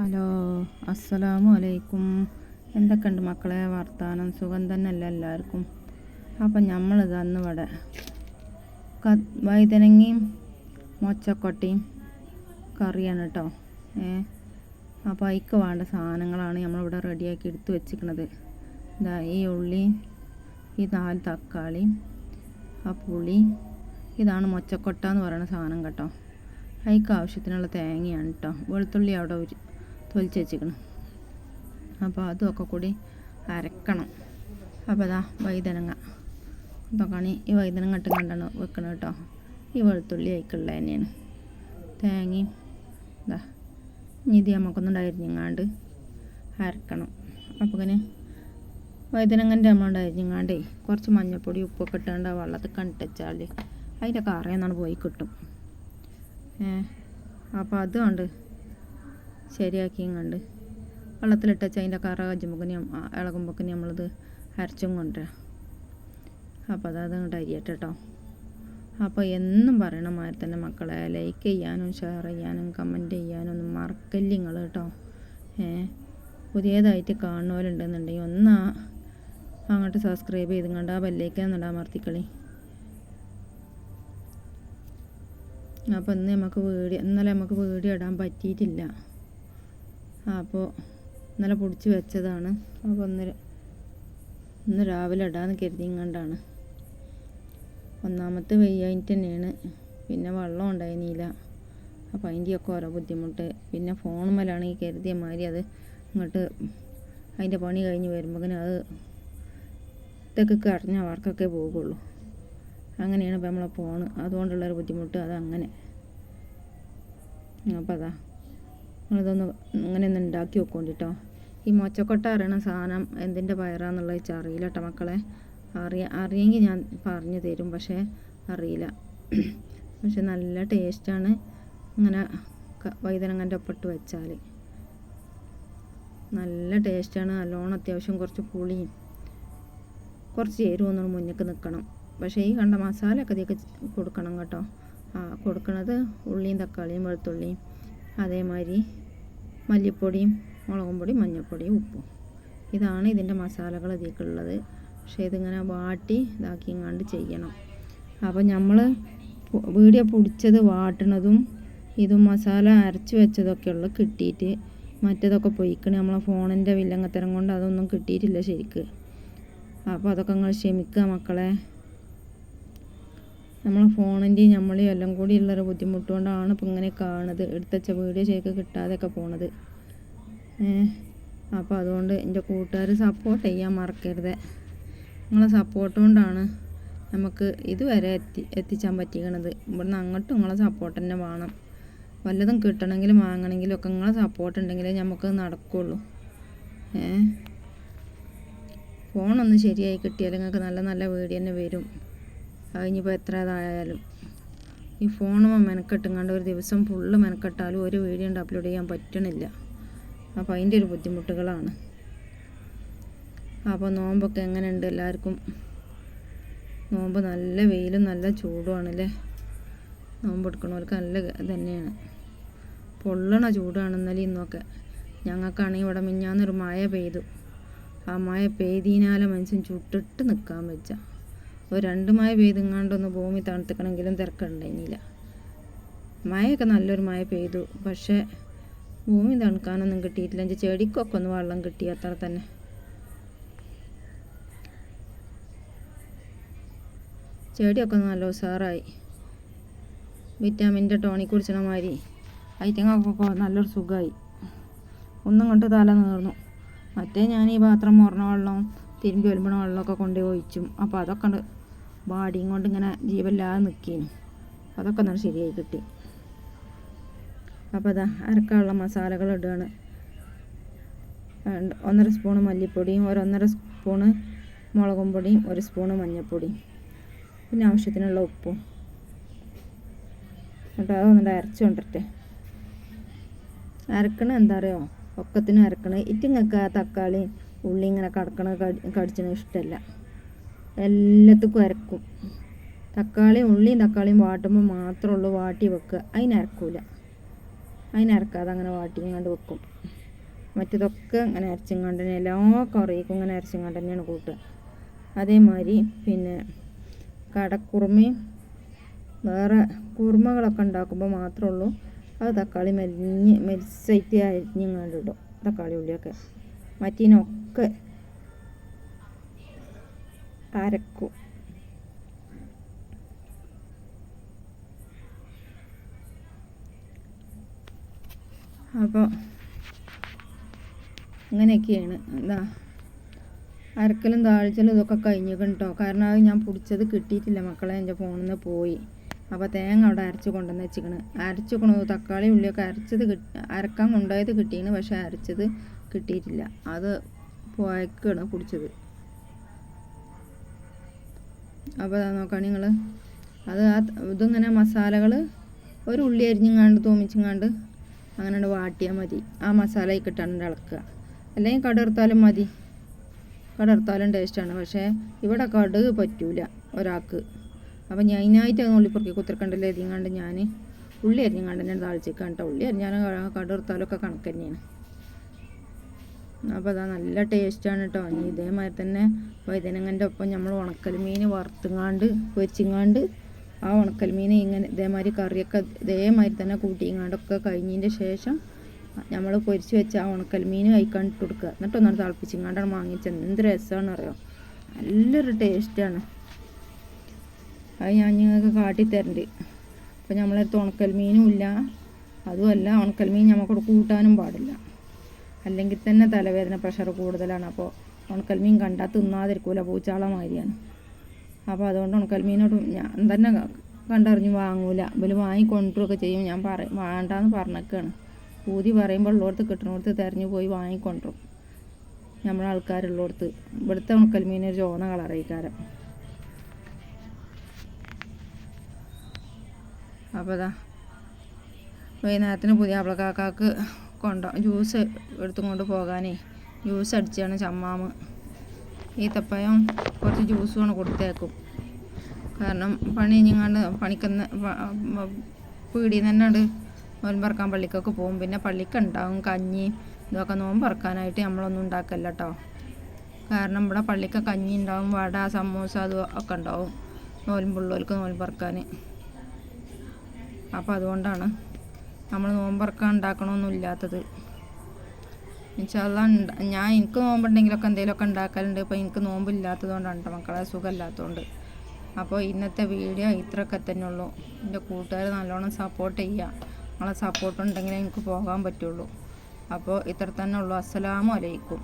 Hello, അസ്സലാമു അലൈക്കും. എന്തൊക്കെയുണ്ട് മക്കളെ വർത്താനം? സുഖം തന്നെയല്ല എല്ലാവർക്കും. അപ്പം നമ്മളിത് അന്നിവിടെ വഴുതനങ്ങയും മൊച്ചക്കൊട്ടയും കറിയാണ് കേട്ടോ. അപ്പോൾ അതിക്ക് വേണ്ട സാധനങ്ങളാണ് നമ്മളിവിടെ റെഡിയാക്കി എടുത്ത് വെച്ചിരിക്കുന്നത്. ഇതാ ഈ ഉള്ളിയും ഈ 4 തക്കാളിയും ആ പുളിയും ഇതാണ് മൊച്ചക്കൊട്ട എന്ന് പറയുന്ന സാധനം കേട്ടോ. അതിക്ക് ആവശ്യത്തിനുള്ള തേങ്ങയാണ് കേട്ടോ. വെളുത്തുള്ളി അവിടെ തൊലിച്ച് വെച്ചിരിക്കണം. അപ്പോൾ അതുമൊക്കെ കൂടി അരക്കണം. അപ്പോൾ ഇതാ വഴുതനങ്ങ ഇതൊക്കെയാണ്. ഈ വഴുതനങ്ങ ഇട്ട് കണ്ടാണ് വെക്കണം കേട്ടോ. ഈ വെളുത്തുള്ളി അതിക്കുള്ള തന്നെയാണ്. തേങ്ങയും ഇതാ ഇത് നമുക്കൊന്നുണ്ടായിരുന്നിങ്ങാണ്ട് അരക്കണം. അപ്പോൾ ഇങ്ങനെ വഴുതനങ്ങൻ്റെ നമ്മളുണ്ടായിരുന്നിങ്ങാണ്ടേ കുറച്ച് മഞ്ഞൾപ്പൊടി ഉപ്പൊക്കെ ഇട്ടാണ്ട് ആ വെള്ളത്തിൽ കണ്ടിട്ടാൽ അതിൻ്റെ കറയെന്നാണ് പോയി കിട്ടും. അപ്പോൾ അതുകൊണ്ട് ശരിയാക്കിയും കണ്ട് വെള്ളത്തിലിട്ട് വെച്ചാൽ അതിൻ്റെ കറ കജ്ജുമ്പോക്കിന് ഇളകുമ്പോക്കിന് നമ്മളിത് അരച്ചും കൊണ്ടുവരാം. അപ്പോൾ അത് അങ്ങോട്ട് അരിയട്ടെ കേട്ടോ. അപ്പോൾ എന്നും പറയണ മാതിരി തന്നെ മക്കളെ ലൈക്ക് ചെയ്യാനും ഷെയർ ചെയ്യാനും കമൻറ്റ് ചെയ്യാനും ഒന്നും മറക്കല്ല നിങ്ങൾ കേട്ടോ. പുതിയതായിട്ട് കാണുന്നവരുണ്ടെന്നുണ്ടെങ്കിൽ ഒന്ന് അങ്ങോട്ട് സബ്സ്ക്രൈബ് ചെയ്തുകൊണ്ട് ആ ബെല്ലേക്കാന്നിടാൻ അമർത്തിക്കളി. അപ്പോൾ ഇന്നലെ നമുക്ക് വീഡിയോ ഇടാൻ പറ്റിയിട്ടില്ല. അപ്പോൾ ഇന്നലെ പൊടിച്ച് വെച്ചതാണ്. അപ്പോൾ ഇന്ന് രാവിലെ ഇടാന്ന് കരുതിങ്ങാണ്ടാണ്. ഒന്നാമത്തെ വെയ്യായിട്ട് തന്നെയാണ്. പിന്നെ വെള്ളം ഉണ്ടായിരുന്നില്ല. അപ്പോൾ അതിൻ്റെയൊക്കെ ഓരോ ബുദ്ധിമുട്ട്. പിന്നെ ഫോണുമ്മലാണ് ഈ കരുതിയ മാതിരി അത് ഇങ്ങോട്ട് അതിൻ്റെ പണി കഴിഞ്ഞ് വരുമ്പോഴേക്കും അത് തെക്കൊക്കെ അറിഞ്ഞ വർക്കൊക്കെ പോകുള്ളൂ. അങ്ങനെയാണ് ഇപ്പോൾ നമ്മളെ ഫോണ്. അതുകൊണ്ടുള്ളൊരു ബുദ്ധിമുട്ട് അതങ്ങനെ. അപ്പോൾ അതാ നിങ്ങളിതൊന്ന് ഇങ്ങനെ ഒന്ന് ഉണ്ടാക്കി വെക്കോണ്ടിട്ടോ. ഈ മൊച്ചക്കൊട്ട അറിയണ സാധനം എന്തിൻ്റെ പയറാന്നുള്ളത് വെച്ചാൽ അറിയില്ല കേട്ടോ മക്കളെ. അറിയെങ്കിൽ ഞാൻ പറഞ്ഞു തരും, പക്ഷേ അറിയില്ല. പക്ഷെ നല്ല ടേസ്റ്റാണ് ഇങ്ങനെ വഴുതനങ്ങൻ്റെ ഒപ്പിട്ട് വെച്ചാൽ. നല്ല ടേസ്റ്റാണ്. നല്ലോണം അത്യാവശ്യം കുറച്ച് പുളിയും കുറച്ച് എരിവൊന്നും മുന്നിലേക്ക് നിൽക്കണം. പക്ഷേ ഈ കണ്ട മസാലയൊക്കെ ഇതിലേക്ക് കൊടുക്കണം കേട്ടോ. കൊടുക്കണത് ഉള്ളിയും തക്കാളിയും വെളുത്തുള്ളിയും അതേമാതിരി മല്ലിപ്പൊടിയും മുളകും പൊടിയും മഞ്ഞൾപ്പൊടിയും ഉപ്പും. ഇതാണ് ഇതിൻ്റെ മസാലകൾ ഇതിലേക്കുള്ളത്. പക്ഷേ ഇതിങ്ങനെ വാട്ടി ഇതാക്കിങ്ങാണ്ട് ചെയ്യണം. അപ്പോൾ നമ്മൾ വീഡിയോ പൊടിച്ചത് വാട്ടണതും ഇതും മസാല അരച്ച് വെച്ചതൊക്കെ ഉള്ളു കിട്ടിയിട്ട്. മറ്റേതൊക്കെ പൊയ്ക്കണേ നമ്മളെ ഫോണിൻ്റെ വില്ലങ്ങത്തരം കൊണ്ട് അതൊന്നും കിട്ടിയിട്ടില്ല ശരിക്ക്. അപ്പോൾ അതൊക്കെ നിങ്ങൾ ക്ഷമിക്കുക മക്കളെ. നമ്മളെ ഫോണിൻ്റെയും നമ്മളെയും എല്ലാം കൂടി ഉള്ളൊരു ബുദ്ധിമുട്ട് കൊണ്ടാണ് ഇപ്പം ഇങ്ങനെ കാണുന്നത്. എടുത്തുവെച്ച വീഡിയോ ശരിക്കും കിട്ടാതെയൊക്കെ പോണത്. അപ്പോൾ അതുകൊണ്ട് എൻ്റെ കൂട്ടുകാർ സപ്പോർട്ട് ചെയ്യാൻ മറക്കരുത്. നിങ്ങളെ സപ്പോർട്ട് കൊണ്ടാണ് നമുക്ക് ഇതുവരെ എത്തിച്ചാൻ പറ്റിക്കണത്. ഇവിടുന്ന് അങ്ങോട്ടും നിങ്ങളെ സപ്പോർട്ട് തന്നെ വേണം. വല്ലതും കിട്ടണമെങ്കിലും വാങ്ങണമെങ്കിലും ഒക്കെ നിങ്ങളെ സപ്പോർട്ട് ഉണ്ടെങ്കിലേ നമുക്ക് നടക്കുള്ളൂ. ഫോണൊന്ന് ശരിയായി കിട്ടിയാൽ നിങ്ങൾക്ക് നല്ല നല്ല വീഡിയോ തന്നെ വരും. അതിനിപ്പോൾ എത്ര ഇതായാലും ഈ ഫോണുമ്പോൾ മെനക്കെട്ടുങ്ങാണ്ട് ഒരു ദിവസം ഫുള്ള് മെനക്കെട്ടാലും ഒരു വീഡിയോ അപ്ലോഡ് ചെയ്യാൻ പറ്റണില്ല. അപ്പോൾ അതിൻ്റെ ഒരു ബുദ്ധിമുട്ടുകളാണ്. അപ്പോൾ നോമ്പൊക്കെ എങ്ങനെയുണ്ട് എല്ലാവർക്കും? നോമ്പ് നല്ല വെയിലും നല്ല ചൂടുമാണല്ലേ. നോമ്പ് എടുക്കണവർക്ക് നല്ല തന്നെയാണ്. പൊള്ളണ ചൂടാണെന്നല്ലേ ഇന്നൊക്കെ. ഞങ്ങൾക്കാണെങ്കിൽ ഇവിടെ മിഞ്ഞാന്നൊരു മഴ പെയ്തു. ആ മഴ പെയ്തിനാലെ മനുഷ്യൻ ചുട്ടിട്ട് നിൽക്കാൻ വെച്ച. ഒരു 2 മഴ പെയ്തെങ്ങാണ്ടൊന്ന് ഭൂമി തണുത്തിക്കണമെങ്കിലും തിരക്കുണ്ടായിരുന്നില്ല. മഴയൊക്കെ നല്ലൊരു മഴ പെയ്തു. പക്ഷേ ഭൂമി തണുക്കാനൊന്നും കിട്ടിയിട്ടില്ല. എൻ്റെ ചെടിക്കൊക്കെ ഒന്ന് വെള്ളം കിട്ടി, അത്ര തന്നെ. ചെടിയൊക്കെ നല്ല ഉഷാറായി. വിറ്റാമിൻ്റെ ടോണിക് കുടിച്ചണ മാതിരി ഐറ്റങ്ങൾക്കൊക്കെ നല്ലൊരു സുഖമായി. ഒന്നും കൊണ്ട് തല നീർന്നു. മറ്റേ ഞാൻ ഈ പാത്രം മുറണ വെള്ളം തിരുമ്പി ഒലുമ്പണ വെള്ളമൊക്കെ കൊണ്ടുപോയി ഒഴിച്ചും. അപ്പോൾ അതൊക്കെ ബാടിയും കൊണ്ട് ഇങ്ങനെ ജീവല്ലാതെ നിൽക്കേനു. അതൊക്കെ ഒന്ന് ശരിയായി കിട്ടി. അപ്പോൾ അതാ അരക്കാനുള്ള മസാലകൾ ഇടുകയാണ്. 1.5 സ്പൂണ് മല്ലിപ്പൊടിയും 1.5 സ്പൂണ് മുളകും പൊടിയും 1 സ്പൂണ് മഞ്ഞൾപ്പൊടിയും പിന്നെ ആവശ്യത്തിനുള്ള ഉപ്പും. എന്നിട്ട് അതൊന്നിട്ട് അരച്ച് കൊണ്ടിട്ടെ. അരക്കണ എന്താ അറിയോ, ഒക്കത്തിനും അരക്കണേ. ഇറ്റിങ്ങൾക്ക് തക്കാളി ഉള്ളി ഇങ്ങനെ കടിച്ചണ ഇഷ്ടമല്ല. എല്ലാത്തിനും അരക്കും. ഉള്ളിയും തക്കാളിയും വാട്ടുമ്പോൾ മാത്രമേ ഉള്ളൂ വാട്ടി വെക്കുക. അതിനരക്കൂല. അതിനരക്കാതെ അങ്ങനെ വാട്ടിങ്ങാണ്ട് വെക്കും. മറ്റതൊക്കെ അങ്ങനെ അരച്ചിങ്ങാണ്ട് തന്നെ എല്ലാ കറിക്കും ഇങ്ങനെ അരച്ചിങ്ങാണ്ട് തന്നെയാണ് കൂട്ടുക. അതേമാതിരി പിന്നെ കടക്കുറുമയും വേറെ കുറുമകളൊക്കെ ഉണ്ടാക്കുമ്പോൾ മാത്രമേ ഉള്ളൂ അത് തക്കാളി മെൽസായിട്ട് അരിഞ്ഞിങ്ങാണ്ട് ഇടും, തക്കാളി ഉള്ളിയൊക്കെ. മറ്റീനൊക്കെ അരക്കും. അപ്പോൾ അങ്ങനെയൊക്കെയാണ് എന്താ അരക്കലും താളിച്ചലും ഇതൊക്കെ കഴിഞ്ഞിരിക്കണം കേട്ടോ. കാരണം അത് ഞാൻ പിടിച്ചത് കിട്ടിയിട്ടില്ല മക്കളെ, എൻ്റെ ഫോണിൽ നിന്ന് പോയി. അപ്പോൾ തേങ്ങ അവിടെ അരച്ച് കൊണ്ടുവന്ന് വെച്ചിക്കണ്. തക്കാളി ഉള്ളിയൊക്കെ അരക്കാൻ കൊണ്ടുപോയത് കിട്ടിയാണ്, പക്ഷെ അരച്ചത് കിട്ടിയിട്ടില്ല. അത് പോയക്കാണ് പിടിച്ചത്. അപ്പോൾ നോക്കാം നിങ്ങൾ, അത് ഇതിങ്ങനെ മസാലകൾ ഒരു ഉള്ളി അരിഞ്ഞിങ്ങാണ്ട് തൂമിച്ചിങ്ങാണ്ട് അങ്ങനെ വാട്ടിയാൽ മതി. ആ മസാല കിട്ടാണ്ട് ഇളക്കുക. അല്ലെങ്കിൽ കടുർത്താലും മതി, കടുർത്താലും ടേസ്റ്റാണ്. പക്ഷേ ഇവിടെ കടുക് പറ്റൂല ഒരാൾക്ക്. അപ്പം ഞാൻ അതിനായിട്ട് അത് ഉള്ളിപ്പുറക്കി കുത്തിരക്കണ്ടല്ലേ എരിഞ്ഞാണ്ട് ഞാൻ ഉള്ളി അരിഞ്ഞാണ്ട് തന്നെ താളിച്ചേക്കാൻ കേട്ടോ. ഉള്ളി അരിഞ്ഞാലും കടുർത്താലൊക്കെ കണക്ക് തന്നെയാണ്. അപ്പോൾ അതാ നല്ല ടേസ്റ്റാണ് കേട്ടോ. ഇനി ഇതേമാതിരി തന്നെ വഴുതനങ്ങൻ്റെ ഒപ്പം നമ്മൾ ഉണക്കൽ മീൻ വറുത്തുങ്ങാണ്ട് പൊരിച്ചിങ്ങാണ്ട് ആ ഉണക്കൽ മീൻ ഇങ്ങനെ ഇതേമാതിരി കറിയൊക്കെ ഇതേമാതിരി തന്നെ കൂട്ടിങ്ങാണ്ടൊക്കെ കഴിഞ്ഞതിൻ്റെ ശേഷം നമ്മൾ പൊരിച്ച് വെച്ച ആ ഉണക്കൽ മീൻ കഴിക്കാണ്ട് ഇട്ട് കൊടുക്കുക. എന്നിട്ടൊന്നാണ് തിളപ്പിച്ചിങ്ങാണ്ടാണ് വാങ്ങിച്ചത്. എന്ത് രസമാണെന്ന് അറിയാം, നല്ലൊരു ടേസ്റ്റാണ്. അത് ഞാൻ നിങ്ങൾക്ക് കാട്ടിത്തരണ്ട്. അപ്പോൾ നമ്മളടുത്ത് ഉണക്കൽ മീനും ഇല്ല, അതുമല്ല ഉണക്കൽ മീൻ നമുക്കവിടെ കൂട്ടാനും പാടില്ല, അല്ലെങ്കിൽ തന്നെ തലവേദന പ്രഷർ കൂടുതലാണ്. അപ്പോൾ ഉണക്കൽ മീൻ കണ്ടാൽ തിന്നാതിരിക്കൂല, പൂച്ചാള മാതിരിയാണ്. അപ്പോൾ അതുകൊണ്ട് ഉണക്കൽ മീനോട് ഞാൻ തന്നെ കണ്ടറിഞ്ഞ് വാങ്ങൂല. ഇവർ വാങ്ങിക്കൊണ്ടുവരികയൊക്കെ ചെയ്യും. ഞാൻ വേണ്ടാന്ന് പറഞ്ഞേക്കാണ്. പൂതി പറയുമ്പോൾ ഉള്ളിടത്ത് കിട്ടണോടത്ത് തിരഞ്ഞു പോയി വാങ്ങിക്കൊണ്ടുവരും നമ്മളെ ആൾക്കാരുള്ളിടത്ത്. ഇവിടുത്തെ ഉണക്കൽ മീൻ ഒരു ചുവന്ന കളറായിക്കാരം. അപ്പോൾ അതാ വൈകുന്നേരത്തിന് പുതിയാപ്പിളക്കാക്ക് ജ്യൂസ് എടുത്തും കൊണ്ട് പോകാനേ ജ്യൂസ് അടിച്ചാണ് ചമ്മാമ്. ഈത്തപ്പഴം കുറച്ച് ജ്യൂസുമാണ് കൊടുത്തേക്കും. കാരണം പണി കഴിഞ്ഞാണ്ട് പണിക്കുന്ന പീടിയിൽ നിന്ന് തന്നെ നോമ്പറക്കാൻ പള്ളിക്കൊക്കെ പോകും. പിന്നെ പള്ളിക്കുണ്ടാവും കഞ്ഞി ഇതൊക്കെ നോമ്പറക്കാനായിട്ട് നമ്മളൊന്നും ഉണ്ടാക്കല്ല കേട്ടോ. കാരണം ഇവിടെ പള്ളിക്ക് കഞ്ഞി ഉണ്ടാവും, വട സമൂസ അതും ഒക്കെ ഉണ്ടാവും നോൽമ്പുള്ളവർക്ക് നോമ്പറക്കാൻ. അപ്പോൾ അതുകൊണ്ടാണ് നമ്മൾ നോമ്പറക്കാൻ ഉണ്ടാക്കണമൊന്നും ഇല്ലാത്തത്. ഇൻഷാല്ലാ എനിക്ക് നോമ്പുണ്ടെങ്കിലൊക്കെ എന്തെങ്കിലുമൊക്കെ ഉണ്ടാക്കലുണ്ട്. ഇപ്പോൾ എനിക്ക് നോമ്പില്ലാത്തത് കൊണ്ടാണ് കേട്ടോ, മക്കളെ സുഖമില്ലാത്തതുകൊണ്ട്. അപ്പോൾ ഇന്നത്തെ വീഡിയോ ഇത്രയൊക്കെ തന്നെ ഉള്ളൂ. എൻ്റെ കൂട്ടുകാർ നല്ലോണം സപ്പോർട്ട് ചെയ്യുക. നിങ്ങളെ സപ്പോർട്ട് ഉണ്ടെങ്കിലേ എനിക്ക് പോകാൻ പറ്റുള്ളൂ. അപ്പോൾ ഇത്ര തന്നെ ഉള്ളൂ. അസ്സലാമു അലൈക്കും.